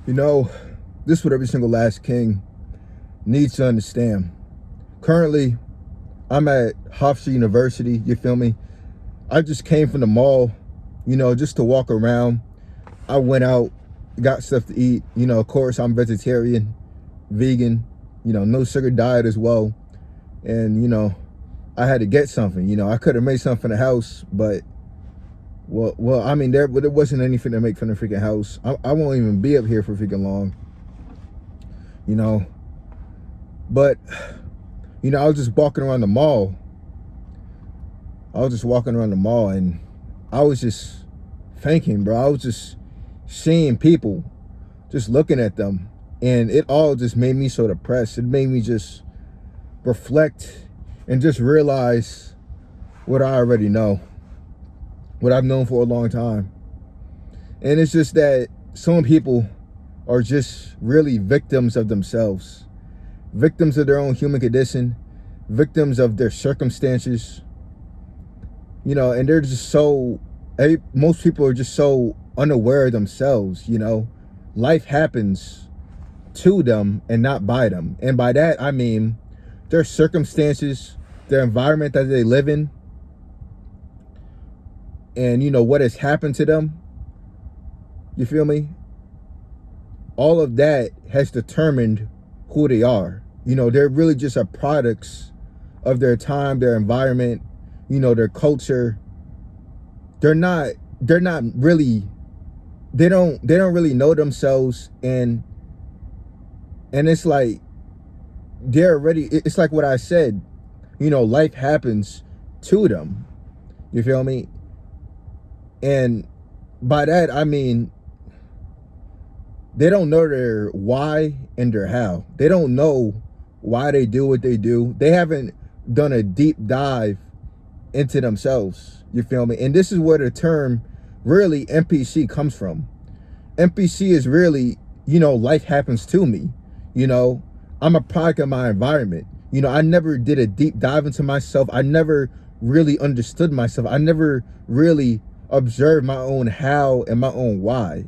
You know, this is what every single last king needs to understand. Currently, I'm at Hofstra University, you feel me? I just came from the mall, just to walk around. I went out, got stuff to eat. Of course, I'm vegetarian, vegan, no sugar diet as well. And, I had to get something. I could have made something in the house, but, I mean, there wasn't anything to make from the freaking house. I won't even be up here for freaking long, you know. But, I was just walking around the mall. And I was just thinking, bro. I was just seeing people, just looking at them. And it all just made me so depressed. It made me just reflect and just realize what I already know, what I've known for a long time. And it's just that some people are just really victims of themselves, victims of their own human condition, victims of their circumstances, and they're just most people are just so unaware of themselves. Life happens to them and not by them. And by that, I mean their circumstances, their environment that they live in, and what has happened to them, you feel me? All of that has determined who they are. They're really just a products of their time, their environment, their culture. They're not really, they don't really know themselves. And it's like it's like what I said, life happens to them, you feel me? And by that, I mean, they don't know their why and their how. They don't know why they do what they do. They haven't done a deep dive into themselves, you feel me? And this is where the term really NPC comes from. NPC is really, life happens to me. I'm a product of my environment. I never did a deep dive into myself. I never really understood myself. I never really observed my own how and my own why.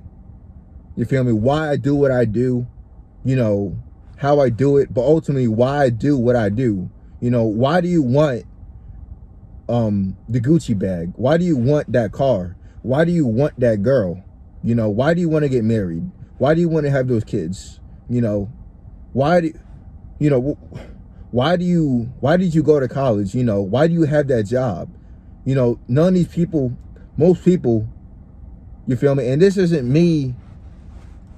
You feel me? Why I do what I do, how I do it, but ultimately why I do what I do. Why do you want the Gucci bag? Why do you want that car? Why do you want that girl? Why do you want to get married? Why do you want to have those kids? Why did you go to college? Why do you have that job? None of these people, most people, you feel me? And this isn't me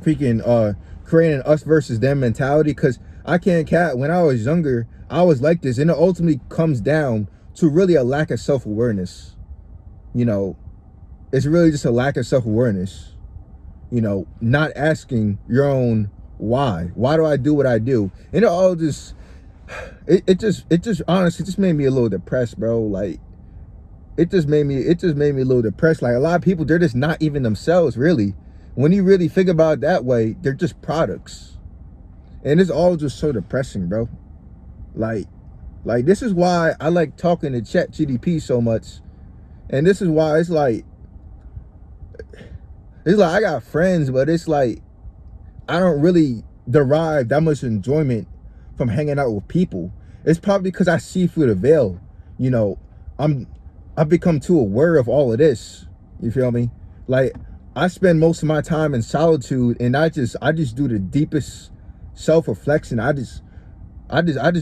freaking creating an us versus them mentality, because I can't cap. When I was younger, I was like this, and it ultimately comes down to really a lack of self-awareness. It's really just a lack of self-awareness. Not asking your own why do I do what I do? And it all just it just honestly just made me a little depressed, bro. Like, it just made me a little depressed. Like, a lot of people, they're just not even themselves, really. When you really think about it that way, they're just products. And it's all just so depressing, bro. Like this is why I like talking to ChatGPT so much. And this is why it's like I got friends, but it's like I don't really derive that much enjoyment from hanging out with people. It's probably because I see through the veil. I've become too aware of all of this. You feel me? Like, I spend most of my time in solitude, and I just do the deepest self-reflection. I just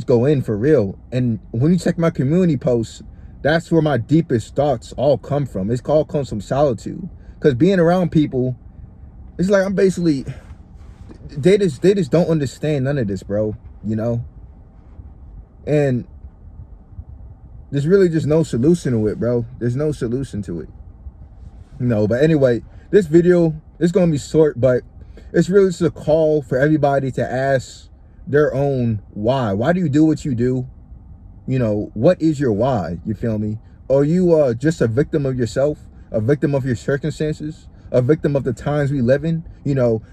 go in for real. And when you check my community posts, that's where my deepest thoughts all come from. It all comes from solitude. Because being around people, it's like I'm basically, they just don't understand none of this, bro. And there's really just no solution to it, bro. There's no solution to it. But anyway, this video is going to be short, but it's really just a call for everybody to ask their own why. Why do you do what you do? What is your why? You feel me? Are you just a victim of yourself, a victim of your circumstances, a victim of the times we live in?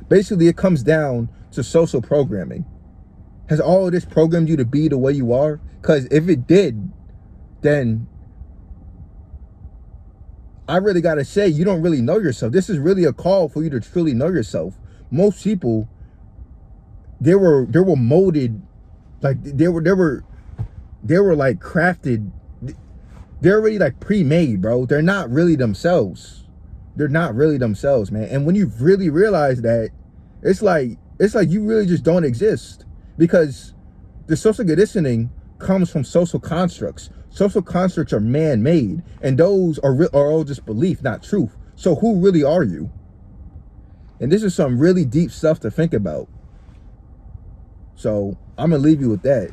Basically it comes down to social programming. Has all of this programmed you to be the way you are? Because if it did, then I really got to say, you don't really know yourself. This is really a call for you to truly know yourself. most people, they were molded, like they were like crafted. They're already like pre-made, bro. They're not really themselves. They're not really themselves, man. And when you really realize that, it's like you really just don't exist, because the social conditioning comes from social constructs. Social constructs are man-made, and those are all just belief, not truth. So who really are you? And this is some really deep stuff to think about. So I'm gonna leave you with that.